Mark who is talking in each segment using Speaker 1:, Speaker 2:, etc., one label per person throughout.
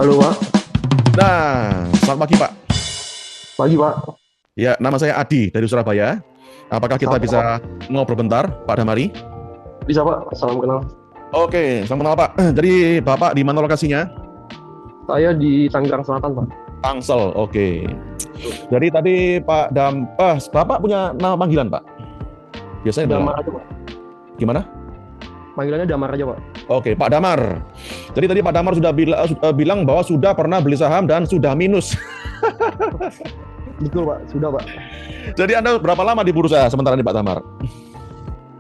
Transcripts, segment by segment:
Speaker 1: Halo Pak.
Speaker 2: Nah, selamat pagi Pak.
Speaker 1: Pagi Pak.
Speaker 2: Ya, nama saya Adi dari Surabaya. Apakah kita
Speaker 1: Salam,
Speaker 2: bisa ngobrol bentar, Pak Damari?
Speaker 1: Bisa Pak, salam kenal.
Speaker 2: Oke, salam kenal Pak. Jadi Bapak di mana lokasinya?
Speaker 1: Saya di Tangerang Selatan Pak.
Speaker 2: Tangsel, oke. Jadi tadi Bapak punya nama panggilan Pak? Biasanya
Speaker 1: Damar aja Pak.
Speaker 2: gimana?
Speaker 1: Panggilannya Damar aja Pak.
Speaker 2: Oke, Pak Damar. Jadi tadi Pak Damar sudah bilang bahwa sudah pernah beli saham dan sudah minus.
Speaker 1: Betul Pak, sudah Pak.
Speaker 2: Jadi Anda berapa lama di bursa sementara ini Pak Damar?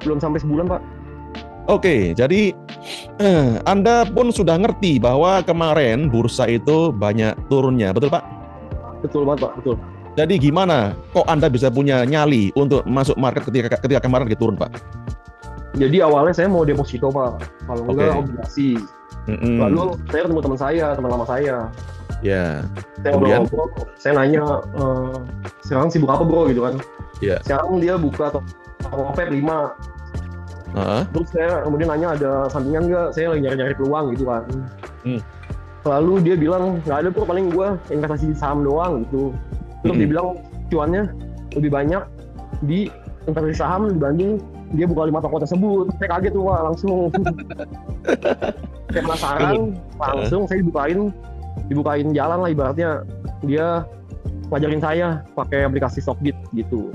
Speaker 1: Belum sampai sebulan Pak.
Speaker 2: Oke, jadi Anda pun sudah ngerti bahwa kemarin bursa itu banyak turunnya, betul Pak?
Speaker 1: Betul banget Pak, betul.
Speaker 2: Jadi gimana kok Anda bisa punya nyali untuk masuk market ketika kemarin lagi turun Pak?
Speaker 1: Jadi awalnya saya mau deposito Pak, kalau enggak
Speaker 2: Oke.
Speaker 1: obligasi. Lalu saya ketemu teman lama saya.
Speaker 2: Ya,
Speaker 1: Saya
Speaker 2: kemudian?
Speaker 1: ngobrol, saya nanya, sekarang sibuk apa bro gitu kan.
Speaker 2: Ya.
Speaker 1: Sekarang dia buka toko vape 5.
Speaker 2: Heeh.
Speaker 1: Terus saya kemudian nanya ada sampingan nggak, saya lagi nyari-nyari peluang gitu kan. Lalu dia bilang nggak ada bro, paling gue investasi di saham doang gitu. Terus dia bilang cuannya lebih banyak di investasi saham dibanding dia buka 5 toko tersebut. Saya kaget tuh Pak, langsung. Saya penasaran, langsung saya dibukain jalan lah ibaratnya. Dia ngajarin saya pakai aplikasi Stockbit gitu.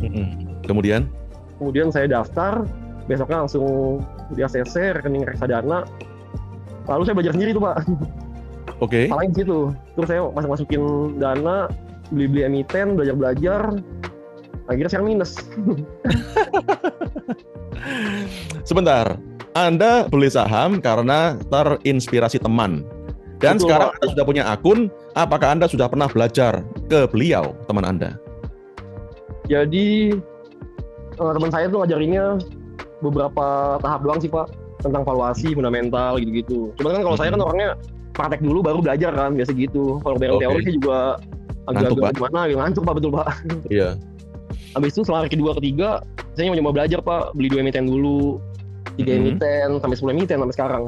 Speaker 2: Kemudian?
Speaker 1: Kemudian saya daftar, besoknya langsung di ACC, rekening reksadana. Lalu saya belajar sendiri tuh Pak.
Speaker 2: Oke.
Speaker 1: Paling gitu. Terus saya masukin dana, beli-beli emiten, belajar-belajar. Akhirnya sekarang minus.
Speaker 2: Sebentar, Anda beli saham karena terinspirasi teman. Dan
Speaker 1: Betul,
Speaker 2: sekarang
Speaker 1: Pak.
Speaker 2: Anda sudah punya akun, apakah Anda sudah pernah belajar ke beliau, teman Anda?
Speaker 1: Jadi teman saya tuh ngajarinnya beberapa tahap doang sih Pak, tentang valuasi, fundamental gitu-gitu. Cuman kan kalau saya kan orangnya praktek dulu baru belajar kan, biasa gitu. Kalau dari
Speaker 2: Oke.
Speaker 1: teori saya juga
Speaker 2: Ngantuk, Pak.
Speaker 1: agak-agak gimana, agak ngantuk Pak, betul Pak.
Speaker 2: Iya.
Speaker 1: Habis itu setelah hari kedua ketiga, saya nyoba belajar Pak, beli 2 emiten dulu, 3 emiten, sampai 10 emiten sampai sekarang.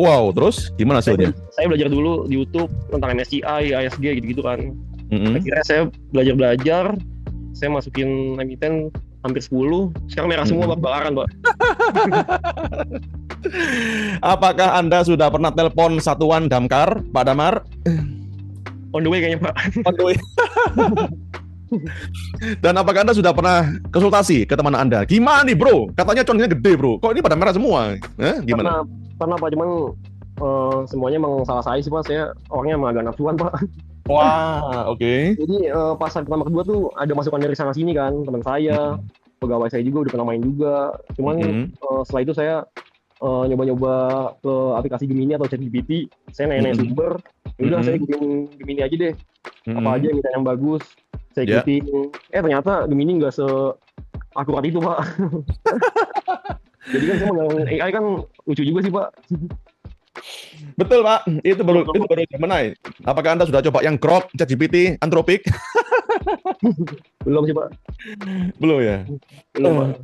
Speaker 2: Wow, terus gimana hasilnya?
Speaker 1: Saya belajar dulu di YouTube tentang MSCI, ISG gitu-gitu kan. Akhirnya saya belajar, saya masukin emiten hampir 10, sekarang merah semua Pak, bakaran Pak.
Speaker 2: Apakah Anda sudah pernah telepon satuan damkar, Pak Damar?
Speaker 1: On the way kayaknya Pak.
Speaker 2: On the way. Dan apakah Anda sudah pernah konsultasi ke teman Anda? Gimana nih bro? Katanya contohnya gede bro. Kok ini pada merah semua? Gimana?
Speaker 1: Pernah Pak, cuman semuanya emang salah saya sih Pak. Saya orangnya emang agak nafsuan Pak.
Speaker 2: Wah, oke.
Speaker 1: Jadi pas hari pertama kedua tuh ada masukan dari sana sini kan, teman saya, pegawai saya juga udah pernah main juga. Cuman setelah itu saya nyoba-nyoba ke aplikasi Gemini atau ChatGPT. Saya nanya-nanya sumber. Udah saya ikutin Gemini aja deh. Apa aja yang bagus. Saya ikutin. Ternyata Gemini nggak seakurat itu Pak. Jadi kan saya menggunakan AI kan lucu juga sih Pak.
Speaker 2: Betul Pak, itu baru Gemini. Apakah Anda sudah coba yang Grok, ChatGPT, Anthropic?
Speaker 1: Belum sih Pak.
Speaker 2: Belum ya?
Speaker 1: Belum Pak.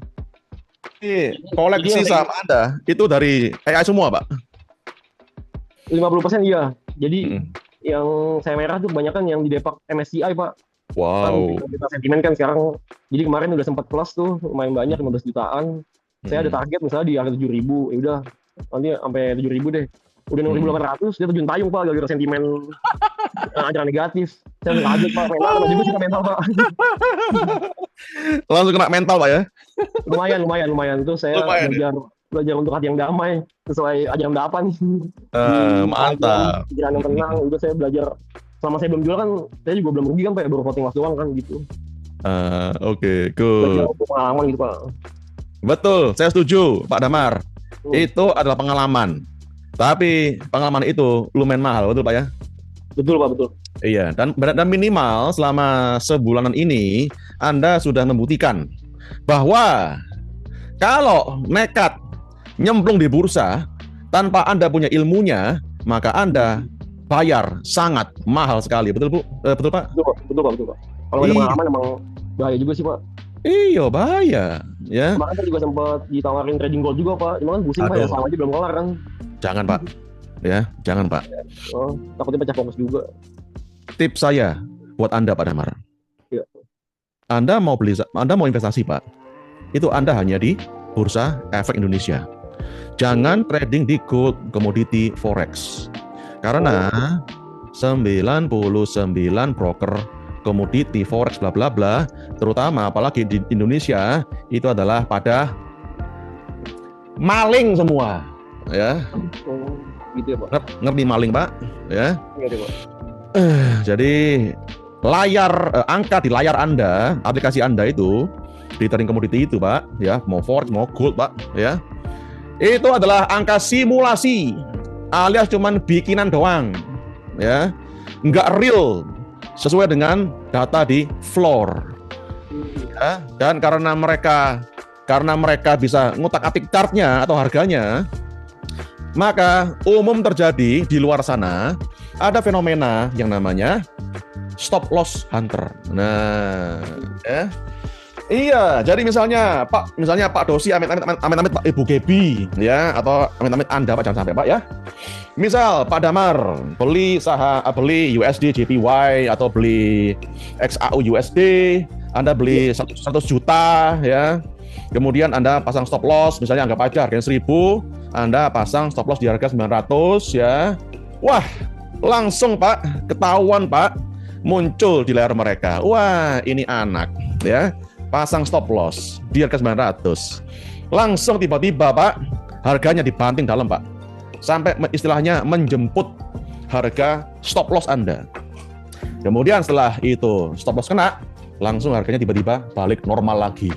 Speaker 2: Koleksi saham Anda itu dari AI semua Pak?
Speaker 1: 50% iya. Jadi yang saya merah tuh kebanyakan yang di Depak MSCI Pak.
Speaker 2: Wow.
Speaker 1: Kan kita sentimen kan sekarang. Jadi kemarin udah sempat plus tuh, lumayan banyak 15 jutaan. Saya ada target misalnya di harga 7.000, ya udah nanti sampai 7.000 deh. Udah 6.800 dia terjun payung Pak gara-gara sentimen ajaran negatif. Saya kaget Pak, mental juga sih mental Pak.
Speaker 2: Langsung kena mental Pak ya?
Speaker 1: Lumayan. Terus saya belajar untuk hati yang damai sesuai ajaran dapan.
Speaker 2: Mantap.
Speaker 1: Pikiran yang tenang. Udah saya belajar. Selama saya belum jual kan, saya juga belum rugi kan Pak, baru floating loss doang kan gitu.
Speaker 2: Oke, good.
Speaker 1: Belajar pengalaman gitu Pak.
Speaker 2: Betul, saya setuju Pak Damar. Itu adalah pengalaman. Tapi pengalaman itu lumayan mahal, betul Pak ya?
Speaker 1: Betul Pak, betul.
Speaker 2: Iya, dan minimal selama sebulanan ini Anda sudah membuktikan bahwa kalau nekat nyemplung di bursa tanpa Anda punya ilmunya, maka Anda bayar sangat mahal sekali. Betul Bu? Betul Pak?
Speaker 1: Betul Pak. Kalau ada pengalaman emang bahaya juga sih Pak.
Speaker 2: Iya bahaya ya.
Speaker 1: Kemarin saya juga sempat ditawarin trading gold juga Pak. Cuma kan pusing Pak ya, sama aja belum kelar kan.
Speaker 2: Jangan Pak. Ya, jangan Pak.
Speaker 1: Oh, takutnya pecah fokus juga.
Speaker 2: Tips saya buat Anda Pak Damar.
Speaker 1: Ya.
Speaker 2: Anda mau investasi Pak, itu Anda hanya di Bursa Efek Indonesia. Jangan trading di gold, commodity, forex. Karena 99 broker komoditi, forex, bla bla bla, terutama apalagi di Indonesia itu adalah pada maling semua, ya.
Speaker 1: Gitu ya Pak.
Speaker 2: Ngerti maling Pak, ya.
Speaker 1: Ngerti Pak.
Speaker 2: Jadi angka di layar Anda, aplikasi Anda itu di trading komoditi itu Pak, ya, mau forex, mau gold Pak, ya. Itu adalah angka simulasi, alias cuman bikinan doang, ya, nggak real sesuai dengan data di floor, ya. Dan karena mereka bisa ngutak-atik chartnya atau harganya, maka umum terjadi di luar sana ada fenomena yang namanya stop loss hunter. Nah, ya. Iya, jadi misalnya Pak Dosi, amit-amit Pak Ibu Gebi, ya, atau amit-amit Anda Pak, jangan sampai Pak, ya. Misal Pak Damar beli USD JPY atau beli XAU USD, Anda beli 100 juta, ya. Kemudian Anda pasang stop loss, misalnya anggap aja harganya 1000, Anda pasang stop loss di harga 900, ya. Wah, langsung Pak, ketahuan Pak, muncul di layar mereka. Wah, ini anak, ya. Pasang stop loss di harga 900. Langsung tiba-tiba Pak, harganya dibanting dalam Pak. Sampai istilahnya menjemput harga stop loss Anda. Kemudian setelah itu stop loss kena, langsung harganya tiba-tiba balik normal lagi.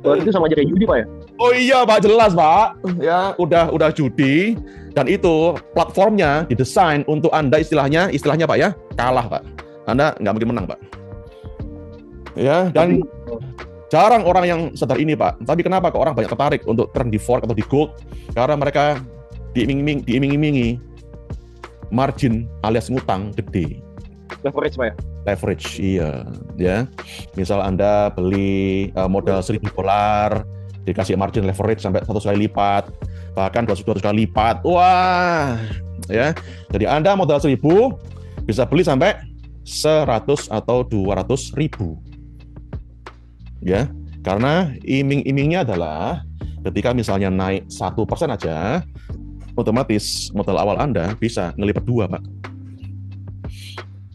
Speaker 1: Itu sama aja kayak judi Pak ya?
Speaker 2: Oh iya Pak, jelas Pak. Ya, udah judi, dan itu platformnya didesain untuk Anda istilahnya Pak ya, kalah Pak. Anda nggak mungkin menang Pak. Ya, dan jarang orang yang sadar ini Pak. Tapi kenapa kok orang banyak tertarik untuk trend di forex atau di gold? Karena mereka diiming-imingi margin alias ngutang gede.
Speaker 1: Leverage Pak ya?
Speaker 2: Leverage, iya. Ya, misal Anda beli modal $1.000, dikasih margin leverage sampai 100 kali lipat, bahkan 200 kali lipat. Wah, ya. Jadi Anda modal 1.000 bisa beli sampai 100 atau 200 ribu. Ya, karena iming-imingnya adalah ketika misalnya naik 1% aja, otomatis modal awal Anda bisa ngelipat 2 Pak.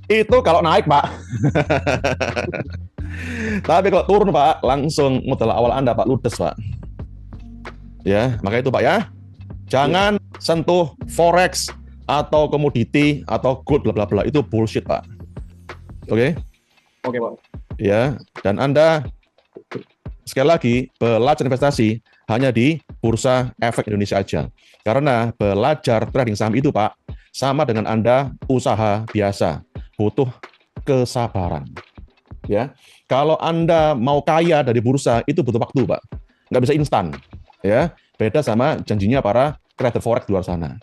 Speaker 2: Itu kalau naik Pak. Tapi kalau turun Pak, langsung modal awal Anda Pak ludes Pak. Ya, maka itu Pak ya, jangan sentuh forex atau komoditi atau gold bla bla bla, itu bullshit Pak. Oke?
Speaker 1: Oke Pak.
Speaker 2: Ya, dan Anda sekali lagi belajar investasi hanya di Bursa Efek Indonesia aja. Karena belajar trading saham itu Pak, sama dengan Anda usaha biasa, butuh kesabaran. Ya, kalau Anda mau kaya dari bursa itu butuh waktu Pak, nggak bisa instan. Ya, beda sama janjinya para trader forex di luar sana.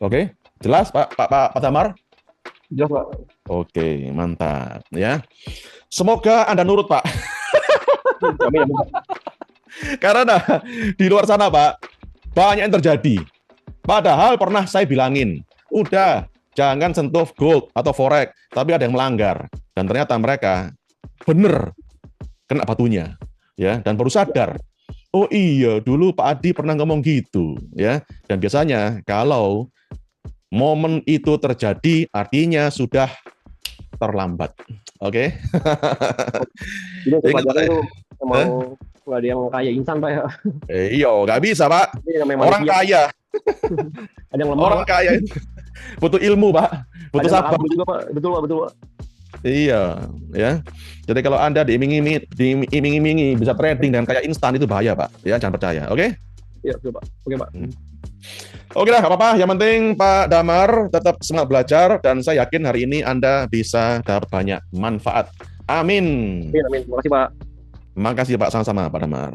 Speaker 2: Oke, jelas Pak Damar?
Speaker 1: Jelas Pak.
Speaker 2: Oke, mantap. Ya, semoga Anda nurut Pak. Karena di luar sana Pak, banyak yang terjadi. Padahal pernah saya bilangin, udah jangan sentuh gold atau forex, tapi ada yang melanggar, dan ternyata mereka bener kena batunya, ya, dan baru sadar. Oh iya, dulu Pak Adi pernah ngomong gitu, ya. Dan biasanya kalau momen itu terjadi, artinya sudah terlambat. Oke.
Speaker 1: Jadi pelajaran itu emang nggak ada yang kaya instan Pak ya.
Speaker 2: Iya, nggak bisa Pak. Orang kaya.
Speaker 1: Ada yang lemah.
Speaker 2: Orang kaya itu butuh ilmu Pak, butuh sabar
Speaker 1: juga Pak. Betul Pak.
Speaker 2: Iya, ya. Jadi kalau Anda diiming-imingi bisa trading dengan kayak instan, itu bahaya Pak. Ya, jangan percaya. Oke?
Speaker 1: Iya, betul Pak. Oke Pak.
Speaker 2: Oke lah, apa-apa. Yang penting Pak Damar tetap semangat belajar, dan saya yakin hari ini Anda bisa dapat banyak manfaat. Amin.
Speaker 1: Amin. Terima kasih Pak.
Speaker 2: Makasih Pak, sama-sama Pak Damar.